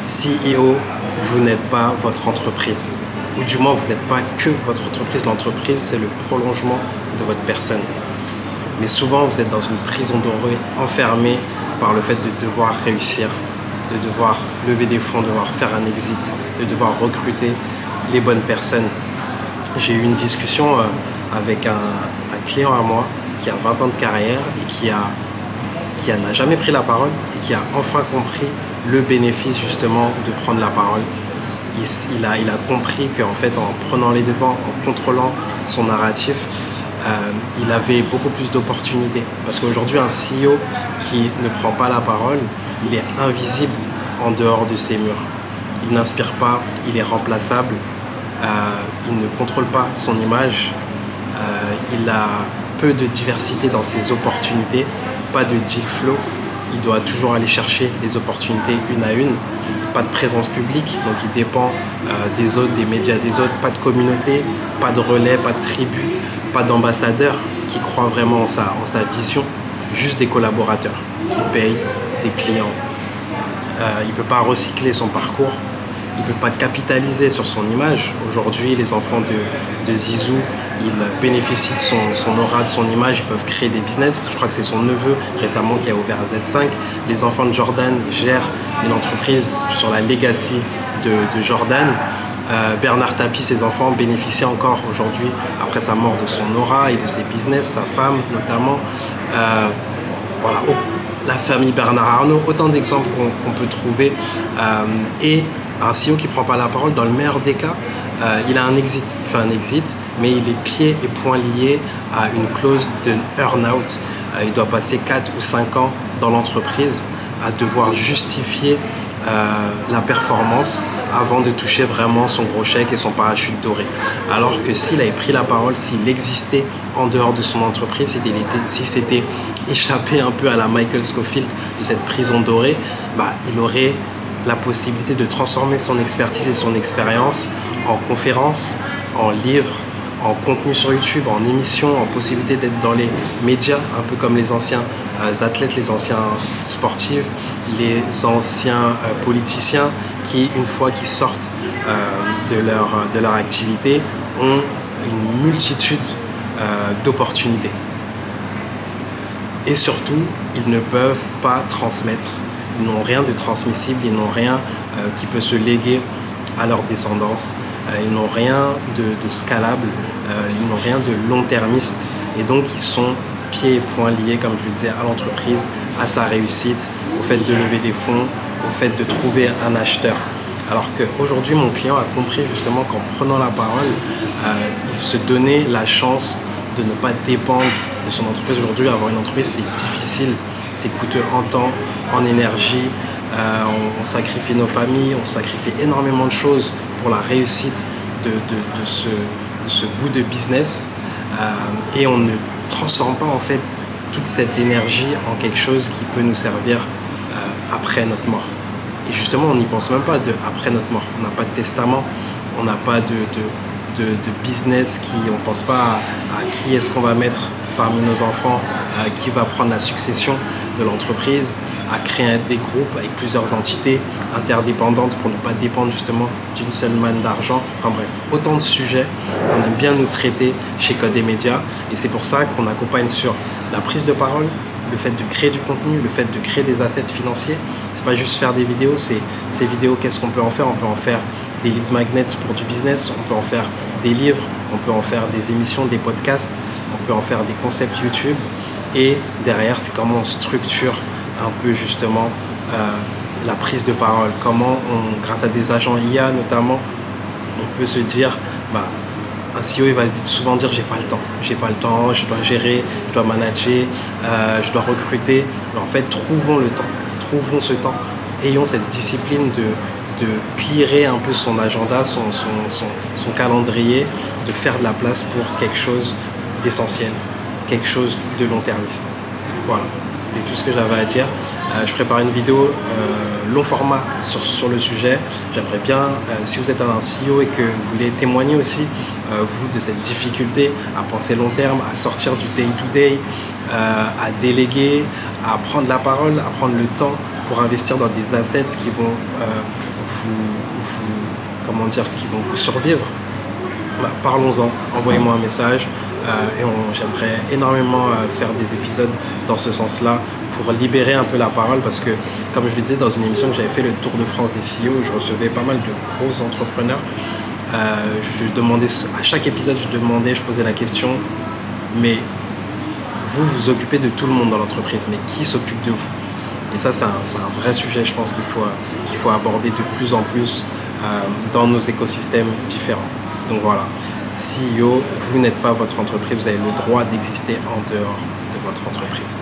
CEO, vous n'êtes pas votre entreprise. Ou du moins, vous n'êtes pas que votre entreprise. L'entreprise, c'est le prolongement de votre personne. Mais souvent, vous êtes dans une prison dorée, enfermé par le fait de devoir réussir, de devoir lever des fonds, de devoir faire un exit, de devoir recruter les bonnes personnes. J'ai eu une discussion avec un client à moi qui a 20 ans de carrière et qui n'a jamais pris la parole et qui a enfin compris le bénéfice justement de prendre la parole. Il a compris qu'en fait, en prenant les devants, en contrôlant son narratif, il avait beaucoup plus d'opportunités. Parce qu'aujourd'hui, un CEO qui ne prend pas la parole, il est invisible en dehors de ses murs. Il n'inspire pas, il est remplaçable, il ne contrôle pas son image, il a peu de diversité dans ses opportunités, pas de deal flow. Il doit toujours aller chercher les opportunités une à une. Pas de présence publique, donc il dépend des autres, des médias des autres. Pas de communauté, pas de relais, pas de tribu, pas d'ambassadeur qui croit vraiment en sa vision. Juste des collaborateurs qui payent, des clients. Il ne peut pas recycler son parcours. Il ne peut pas capitaliser sur son image. Aujourd'hui, les enfants de Zizou, ils bénéficient de son aura, de son image, ils peuvent créer des business. Je crois que c'est son neveu récemment qui a ouvert Z5. Les enfants de Jordan gèrent une entreprise sur la legacy de Jordan. Bernard Tapie, ses enfants bénéficient encore aujourd'hui, après sa mort, de son aura et de ses business, sa femme notamment. Voilà, la famille Bernard Arnault, autant d'exemples qu'on peut trouver. Et un CEO qui ne prend pas la parole, dans le meilleur des cas, il a un exit. Il fait un exit, mais il est pieds et poings liés à une clause de earn-out. Il doit passer 4 ou 5 ans dans l'entreprise à devoir justifier la performance avant de toucher vraiment son gros chèque et son parachute doré. Alors que s'il avait pris la parole, s'il existait en dehors de son entreprise, s'il s'était échappé un peu à la Michael Scofield de cette prison dorée, il aurait la possibilité de transformer son expertise et son expérience en conférences, en livres, en contenu sur YouTube, en émissions, en possibilité d'être dans les médias, un peu comme les anciens athlètes, les anciens sportifs, les anciens politiciens qui, une fois qu'ils sortent de leur activité, ont une multitude d'opportunités. Et surtout, ils ne peuvent pas transmettre. Ils n'ont rien de transmissible, ils n'ont rien qui peut se léguer à leur descendance. Ils n'ont rien de scalable, ils n'ont rien de long-termiste. Et donc, ils sont pieds et poings liés, comme je le disais, à l'entreprise, à sa réussite, au fait de lever des fonds, au fait de trouver un acheteur. Alors qu'aujourd'hui, mon client a compris justement qu'en prenant la parole, il se donnait la chance de ne pas dépendre de son entreprise. Aujourd'hui, avoir une entreprise, c'est difficile, c'est coûteux en temps, en énergie. On sacrifie nos familles, on sacrifie énormément de choses pour la réussite de ce bout de business. Et on ne transforme pas en fait toute cette énergie en quelque chose qui peut nous servir après notre mort. Et justement, on n'y pense même pas après notre mort. On n'a pas de testament, on n'a pas de business, on ne pense pas à qui est-ce qu'on va mettre parmi nos enfants, qui va prendre la succession de l'entreprise, à créer des groupes avec plusieurs entités interdépendantes pour ne pas dépendre justement d'une seule manne d'argent. Enfin bref, autant de sujets qu'on aime bien nous traiter chez Code et Médias, et c'est pour ça qu'on accompagne sur la prise de parole, le fait de créer du contenu, le fait de créer des assets financiers. C'est pas juste faire des vidéos, c'est ces vidéos, qu'est-ce qu'on peut en faire? On peut en faire des leads magnets pour du business, on peut en faire des livres, on peut en faire des émissions, des podcasts, on peut en faire des concepts YouTube. Et derrière, c'est comment on structure un peu justement la prise de parole. Comment, grâce à des agents IA notamment, on peut se dire, un CEO il va souvent dire j'ai pas le temps, je dois gérer, je dois manager, je dois recruter. Mais en fait, trouvons le temps, trouvons ce temps, ayons cette discipline de clearer un peu son agenda, son calendrier, de faire de la place pour quelque chose d'essentiel, quelque chose de long-termiste. Voilà, c'était tout ce que j'avais à dire. Je prépare une vidéo long format sur le sujet. J'aimerais bien, si vous êtes un CEO et que vous voulez témoigner aussi, vous, de cette difficulté à penser long terme, à sortir du day-to-day, à déléguer, à prendre la parole, à prendre le temps pour investir dans des assets qui vont comment dire, qui vont vous survivre, parlons-en, envoyez-moi un message j'aimerais énormément faire des épisodes dans ce sens-là pour libérer un peu la parole parce que, comme je le disais dans une émission que j'avais fait, le Tour de France des CEO, je recevais pas mal de gros entrepreneurs. Je demandais, à chaque épisode, je posais la question, mais vous vous occupez de tout le monde dans l'entreprise, mais qui s'occupe de vous? Et ça, c'est un vrai sujet, je pense, qu'il faut aborder de plus en plus dans nos écosystèmes différents. Donc voilà, CEO, vous n'êtes pas votre entreprise, vous avez le droit d'exister en dehors de votre entreprise.